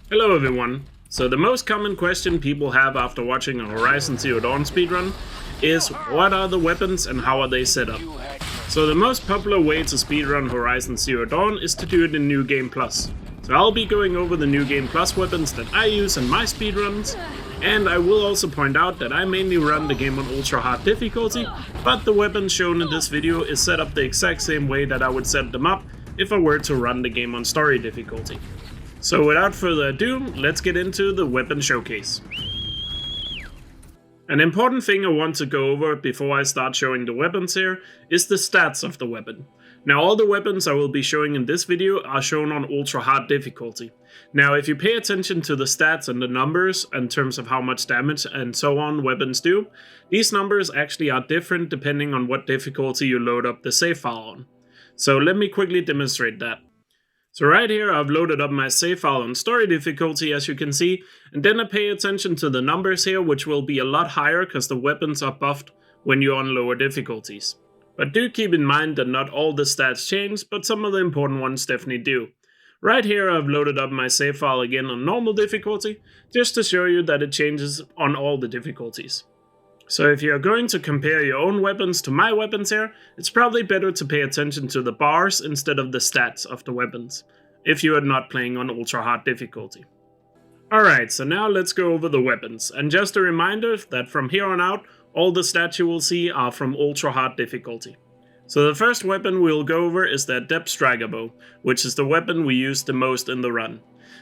Hello everyone. So the most common question people have after watching a Horizon Zero Dawn speedrun is what are the weapons and how are they set up? So the most popular way to speedrun Horizon Zero Dawn is to do it in New Game Plus. So I'll be going over the New Game Plus weapons that I use in my speedruns, and I will also point out that I mainly run the game on ultra hard difficulty, but the weapons shown in this video is set up the exact same way that I would set them up if I were to run the game on story difficulty. So without further ado, let's get into the weapon showcase. An important thing I want to go over before I start showing the weapons here is the stats of the weapon. Now all the weapons I will be showing in this video are shown on ultra hard difficulty. Now if you pay attention to the stats and the numbers in terms of how much damage and so on weapons do, these numbers actually are different depending on what difficulty you load up the save file on. So let me quickly demonstrate that. So right here I've loaded up my save file on story difficulty, as you can see, and then I pay attention to the numbers here, which will be a lot higher because the weapons are buffed when you're on lower difficulties. But do keep in mind that not all the stats change, but some of the important ones definitely do. Right here I've loaded up my save file again on normal difficulty, just to show you that it changes on all the difficulties. So if you're going to compare your own weapons to my weapons here, it's probably better to pay attention to the bars instead of the stats of the weapons, if you are not playing on ultra hard difficulty. Alright, so now let's go over the weapons, and just a reminder that from here on out, all the stats you will see are from ultra hard difficulty. So the first weapon we'll go over is the Adept Striker Bow, which is the weapon we use the most in the run.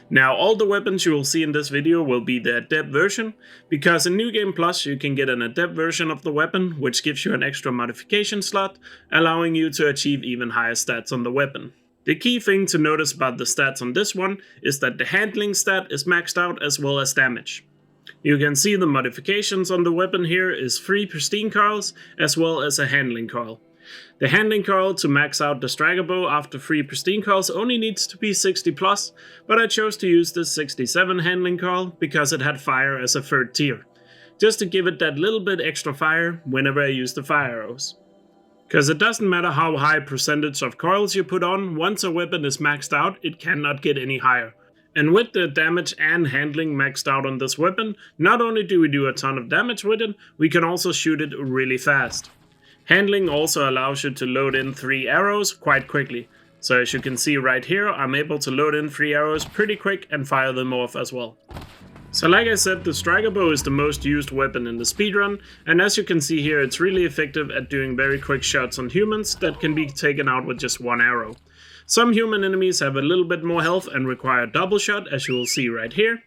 Now all the weapons you will see in this video will be the Adept version, because in New Game Plus you can get an Adept version of the weapon, which gives you an extra modification slot, allowing you to achieve even higher stats on the weapon. The key thing to notice about the stats on this one is that the handling stat is maxed out as well as damage. You can see the modifications on the weapon here is 3 Pristine Coils as well as a handling coil. The handling coil to max out the Striker Bow after 3 Pristine Coils only needs to be 60 plus, but I chose to use this 67 handling coil because it had fire as a third tier, just to give it that little bit extra fire whenever I use the fire arrows. Because it doesn't matter how high percentage of coils you put on, once a weapon is maxed out, it cannot get any higher. And with the damage and handling maxed out on this weapon, not only do we do a ton of damage with it, we can also shoot it really fast. Handling also allows you to load in 3 arrows quite quickly. So as you can see right here, I'm able to load in 3 arrows pretty quick and fire them off as well. So like I said, the Striker Bow is the most used weapon in the speedrun, and as you can see here, it's really effective at doing very quick shots on humans that can be taken out with just 1 arrow. Some human enemies have a little bit more health and require a double shot, as you will see right here.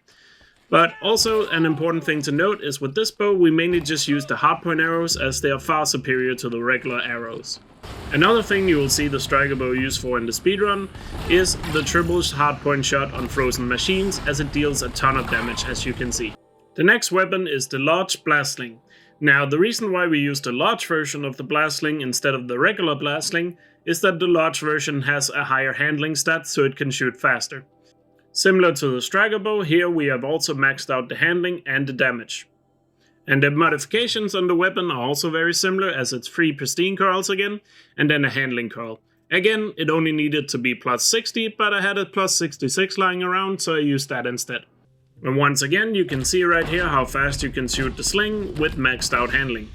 But also an important thing to note is with this bow we mainly just use the hardpoint arrows, as they are far superior to the regular arrows. Another thing you will see the Striker Bow used for in the speedrun is the triple hardpoint shot on frozen machines, as it deals a ton of damage, as you can see. The next weapon is the large blast sling. Now the reason why we use the large version of the blast sling instead of the regular blast sling is that the large version has a higher handling stat, so it can shoot faster. Similar to the Striker Bow, here we have also maxed out the handling and the damage. And the modifications on the weapon are also very similar, as it's 3 Pristine Coils again, and then a handling coil. Again, it only needed to be plus 60, but I had a plus 66 lying around, so I used that instead. And once again, you can see right here how fast you can shoot the sling with maxed out handling.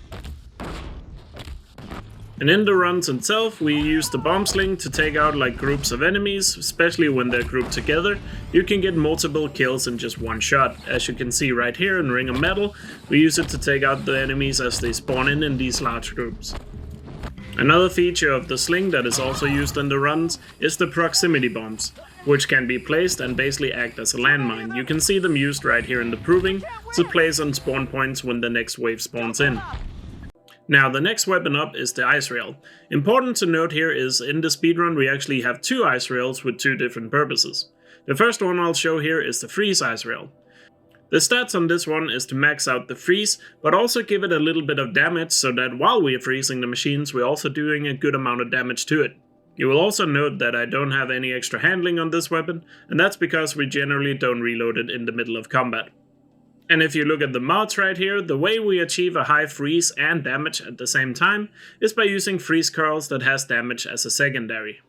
And in the runs itself, we use the bomb sling to take out like groups of enemies, especially when they're grouped together. You can get multiple kills in just one shot. As you can see right here in Ring of Metal, we use it to take out the enemies as they spawn in these large groups. Another feature of the sling that is also used in the runs is the proximity bombs, which can be placed and basically act as a landmine. You can see them used right here in the proving to place on spawn points when the next wave spawns in. Now the next weapon up is the Icerail. Important to note here is in the speedrun we actually have 2 Icerails with 2 different purposes. The first one I'll show here is the freeze Icerail. The stats on this one is to max out the freeze, but also give it a little bit of damage so that while we are freezing the machines we're also doing a good amount of damage to it. You will also note that I don't have any extra handling on this weapon, and that's because we generally don't reload it in the middle of combat. And if you look at the mods right here, the way we achieve a high freeze and damage at the same time is by using freeze coils that has damage as a secondary.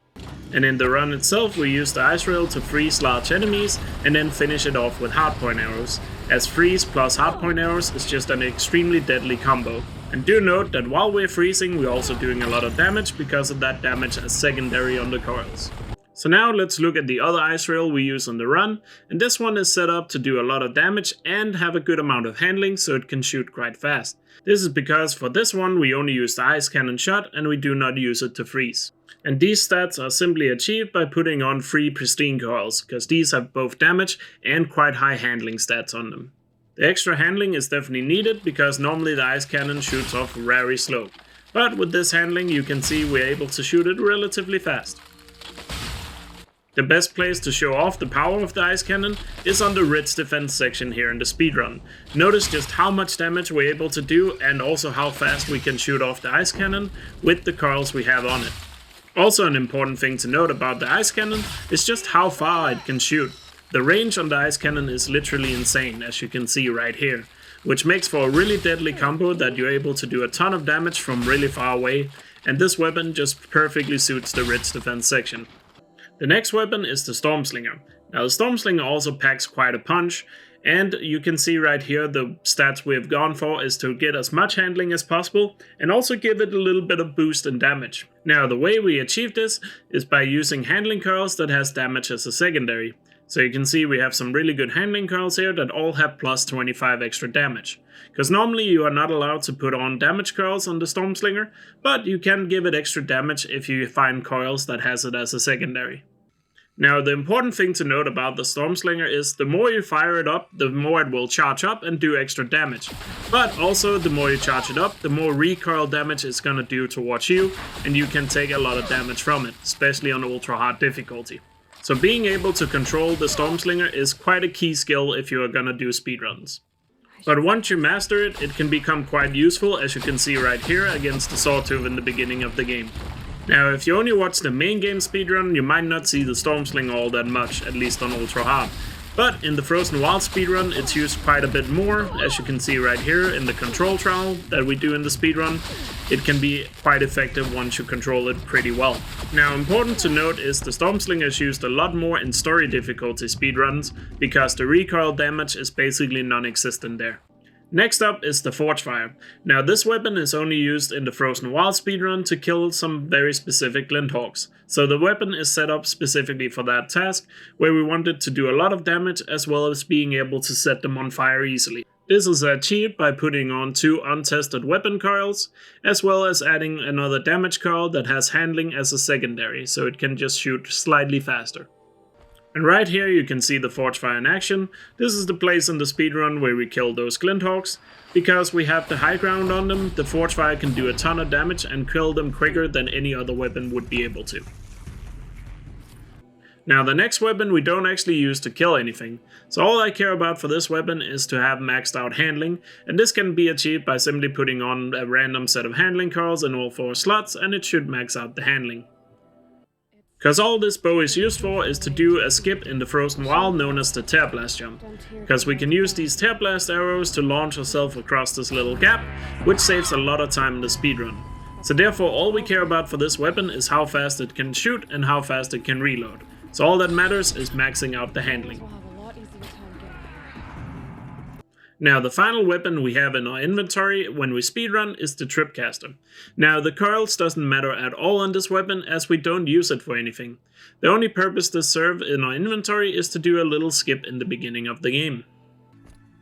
And in the run itself we use the Icerail to freeze large enemies and then finish it off with hardpoint arrows, as freeze plus hardpoint arrows is just an extremely deadly combo. And do note that while we're freezing we're also doing a lot of damage because of that damage as secondary on the coils. So now let's look at the other Icerail we use on the run, and this one is set up to do a lot of damage and have a good amount of handling so it can shoot quite fast. This is because for this one we only use the ice cannon shot and we do not use it to freeze. And these stats are simply achieved by putting on 3 Pristine Coils, because these have both damage and quite high handling stats on them. The extra handling is definitely needed because normally the ice cannon shoots off very slow, but with this handling you can see we're able to shoot it relatively fast. The best place to show off the power of the ice cannon is on the ridge defense section here in the speedrun. Notice just how much damage we're able to do and also how fast we can shoot off the ice cannon with the coils we have on it. Also an important thing to note about the ice cannon is just how far it can shoot. The range on the ice cannon is literally insane, as you can see right here, which makes for a really deadly combo that you're able to do a ton of damage from really far away, and this weapon just perfectly suits the ridge defense section. The next weapon is the Stormslinger. Now the Stormslinger also packs quite a punch, and you can see right here the stats we have gone for is to get as much handling as possible and also give it a little bit of boost in damage. Now the way we achieve this is by using handling coils that has damage as a secondary. So you can see we have some really good handling coils here that all have plus 25 extra damage. Because normally you are not allowed to put on damage coils on the Stormslinger, but you can give it extra damage if you find coils that has it as a secondary. Now the important thing to note about the Stormslinger is the more you fire it up, the more it will charge up and do extra damage. But also the more you charge it up, the more recoil damage it's gonna do towards you, and you can take a lot of damage from it, especially on ultra hard difficulty. So being able to control the Stormslinger is quite a key skill if you are gonna do speedruns. But once you master it, it can become quite useful, as you can see right here against the Sawtooth in the beginning of the game. Now if you only watch the main game speedrun, you might not see the Stormslinger all that much, at least on ultra hard. But in the Frozen Wild speedrun it's used quite a bit more, as you can see right here in the control trial that we do in the speedrun. It can be quite effective once you control it pretty well. Now important to note is the Stormslinger is used a lot more in story difficulty speedruns, because the recoil damage is basically non-existent there. Next up is the Forgefire. Now this weapon is only used in the Frozen Wild speedrun to kill some very specific Glinthawks. So the weapon is set up specifically for that task, where we wanted to do a lot of damage as well as being able to set them on fire easily. This is achieved by putting on 2 untested weapon coils, as well as adding another damage coil that has handling as a secondary, so it can just shoot slightly faster. And right here you can see the Forgefire in action. This is the place in the speedrun where we kill those Glinthawks. Because we have the high ground on them, the Forgefire can do a ton of damage and kill them quicker than any other weapon would be able to. Now the next weapon we don't actually use to kill anything, so all I care about for this weapon is to have maxed out handling, and this can be achieved by simply putting on a random set of handling coils in all 4 slots, and it should max out the handling. Because all this bow is used for is to do a skip in the Frozen Wild known as the Tear Blast jump, because we can use these Tear Blast arrows to launch ourselves across this little gap, which saves a lot of time in the speedrun. So therefore all we care about for this weapon is how fast it can shoot and how fast it can reload. So all that matters is maxing out the handling. Now the final weapon we have in our inventory when we speedrun is the Tripcaster. Now the coils doesn't matter at all on this weapon, as we don't use it for anything. The only purpose this serves in our inventory is to do a little skip in the beginning of the game.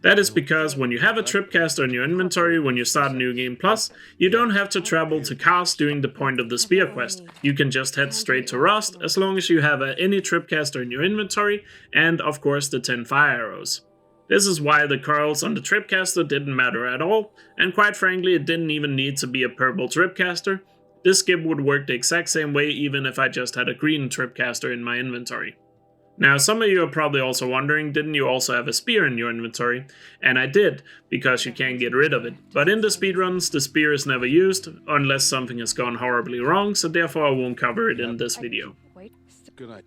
That is because when you have a Tripcaster in your inventory when you start New Game Plus, you don't have to travel to Cast during the point of the Spear quest. You can just head straight to Rust as long as you have any Tripcaster in your inventory and of course the 10 fire arrows. This is why the coils on the Tripcaster didn't matter at all, and quite frankly it didn't even need to be a purple Tripcaster. This skip would work the exact same way even if I just had a green Tripcaster in my inventory. Now some of you are probably also wondering, didn't you also have a spear in your inventory? And I did, because you can't get rid of it. But in the speedruns the spear is never used, unless something has gone horribly wrong, so therefore I won't cover it in this video. Good idea.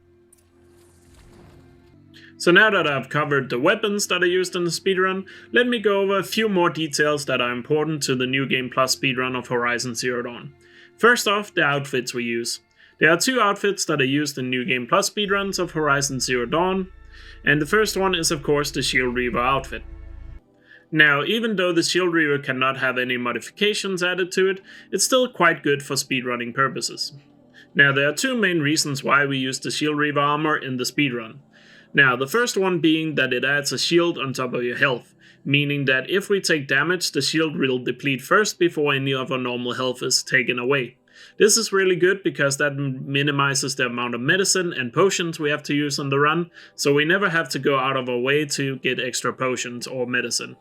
So now that I've covered the weapons that are used in the speedrun, let me go over a few more details that are important to the New Game Plus speedrun of Horizon Zero Dawn. First off, the outfits we use. There are two outfits that are used in New Game Plus speedruns of Horizon Zero Dawn, and the first one is of course the Shield Reaver outfit. Now, even though the Shield Reaver cannot have any modifications added to it, it's still quite good for speedrunning purposes. Now, there are two main reasons why we use the Shield Reaver armor in the speedrun. Now, the first one being that it adds a shield on top of your health, meaning that if we take damage, the shield will deplete first before any of our normal health is taken away. This is really good because that minimizes the amount of medicine and potions we have to use on the run, so we never have to go out of our way to get extra potions or medicine.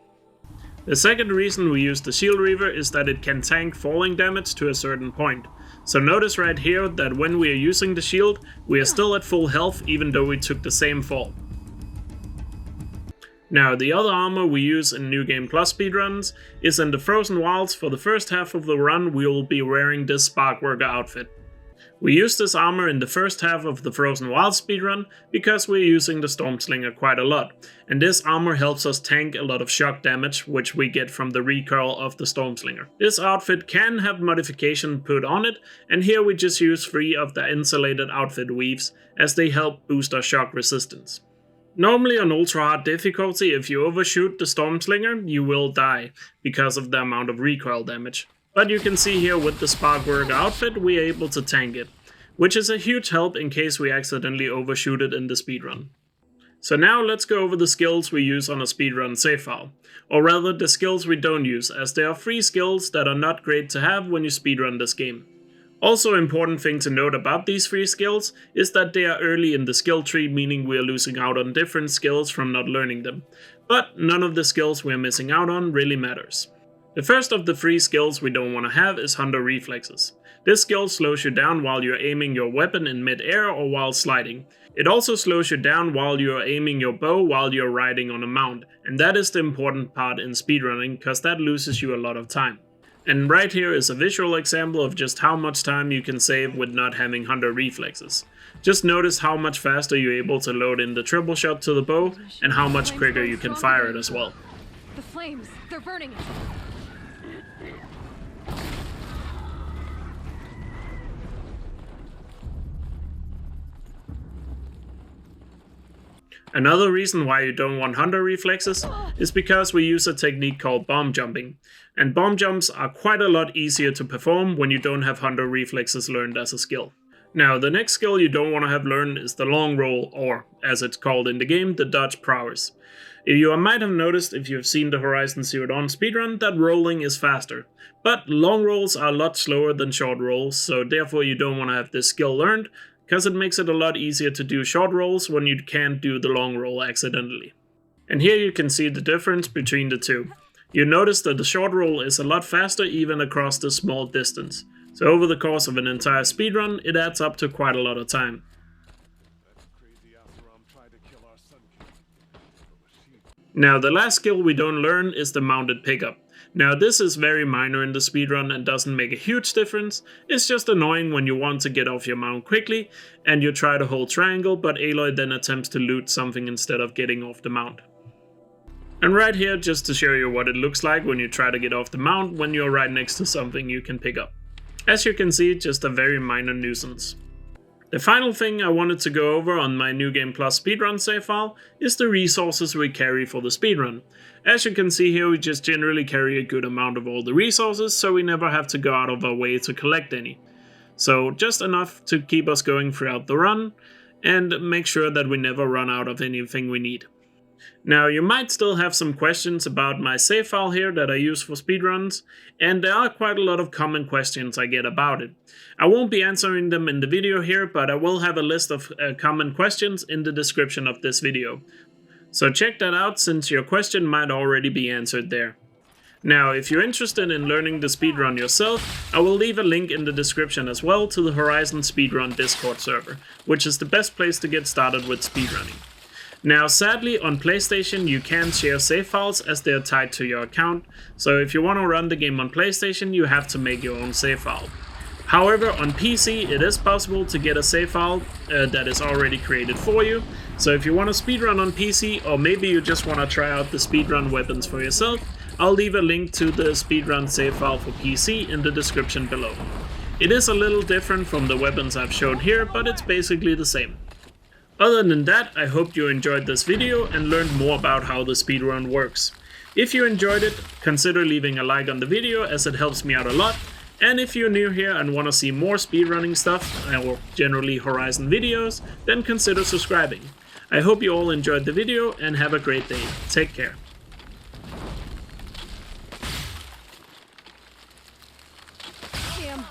The second reason we use the Shield Reaver is that it can tank falling damage to a certain point. So notice right here that when we are using the shield, we are still at full health even though we took the same fall. Now, the other armor we use in New Game Plus speedruns is in the Frozen Wilds. For the first half of the run, we will be wearing this Sparkworker outfit. We use this armor in the first half of the Frozen Wilds speedrun because we're using the Stormslinger quite a lot, and this armor helps us tank a lot of shock damage which we get from the recoil of the Stormslinger. This outfit can have modification put on it, and here we just use 3 of the insulated outfit weaves as they help boost our shock resistance. Normally on ultra hard difficulty, if you overshoot the Stormslinger, you will die because of the amount of recoil damage. But you can see here with the Sparkworker outfit, we are able to tank it, which is a huge help in case we accidentally overshoot it in the speedrun. So now let's go over the skills we use on a speedrun save file, or rather the skills we don't use, as there are 3 skills that are not great to have when you speedrun this game. Also, important thing to note about these 3 skills is that they are early in the skill tree, meaning we are losing out on different skills from not learning them, but none of the skills we are missing out on really matters. The first of the 3 skills we don't want to have is Hunter Reflexes. This skill slows you down while you're aiming your weapon in mid-air or while sliding. It also slows you down while you're aiming your bow while you're riding on a mount, and that is the important part in speedrunning because that loses you a lot of time. And right here is a visual example of just how much time you can save with not having Hunter Reflexes. Just notice how much faster you're able to load in the triple shot to the bow and how much quicker you can fire it as well. The flames, they're burning it. Another reason why you don't want Hunter Reflexes is because we use a technique called bomb jumping, and bomb jumps are quite a lot easier to perform when you don't have Hunter Reflexes learned as a skill. Now, the next skill you don't want to have learned is the long roll, or as it's called in the game, the dodge prowess. You might have noticed if you've seen the Horizon Zero Dawn speedrun that rolling is faster, but long rolls are a lot slower than short rolls, so therefore you don't want to have this skill learned, because it makes it a lot easier to do short rolls when you can't do the long roll accidentally. And here you can see the difference between the two. You notice that the short roll is a lot faster even across this small distance, so over the course of an entire speedrun it adds up to quite a lot of time. Now, the last skill we don't learn is the mounted pickup. Now, this is very minor in the speedrun and doesn't make a huge difference. It's just annoying when you want to get off your mount quickly and you try to hold triangle, but Aloy then attempts to loot something instead of getting off the mount. And right here, just to show you what it looks like when you try to get off the mount when you're right next to something you can pick up. As you can see, just a very minor nuisance. The final thing I wanted to go over on my New Game Plus speedrun save file is the resources we carry for the speedrun. As you can see here, we just generally carry a good amount of all the resources, so we never have to go out of our way to collect any. So just enough to keep us going throughout the run, and make sure that we never run out of anything we need. Now, you might still have some questions about my save file here that I use for speedruns, and there are quite a lot of common questions I get about it. I won't be answering them in the video here, but I will have a list of common questions in the description of this video. So check that out, since your question might already be answered there. Now, if you're interested in learning the speedrun yourself, I will leave a link in the description as well to the Horizon Speedrun Discord server, which is the best place to get started with speedrunning. Now, sadly, on PlayStation you can't share save files as they are tied to your account, so if you want to run the game on PlayStation you have to make your own save file. However, on PC it is possible to get a save file that is already created for you, so if you want to speedrun on PC, or maybe you just want to try out the speedrun weapons for yourself, I'll leave a link to the speedrun save file for PC in the description below. It is a little different from the weapons I've shown here, but it's basically the same. Other than that, I hope you enjoyed this video and learned more about how the speedrun works. If you enjoyed it, consider leaving a like on the video as it helps me out a lot, and if you're new here and want to see more speedrunning stuff, or generally Horizon videos, then consider subscribing. I hope you all enjoyed the video and have a great day. Take care. Damn.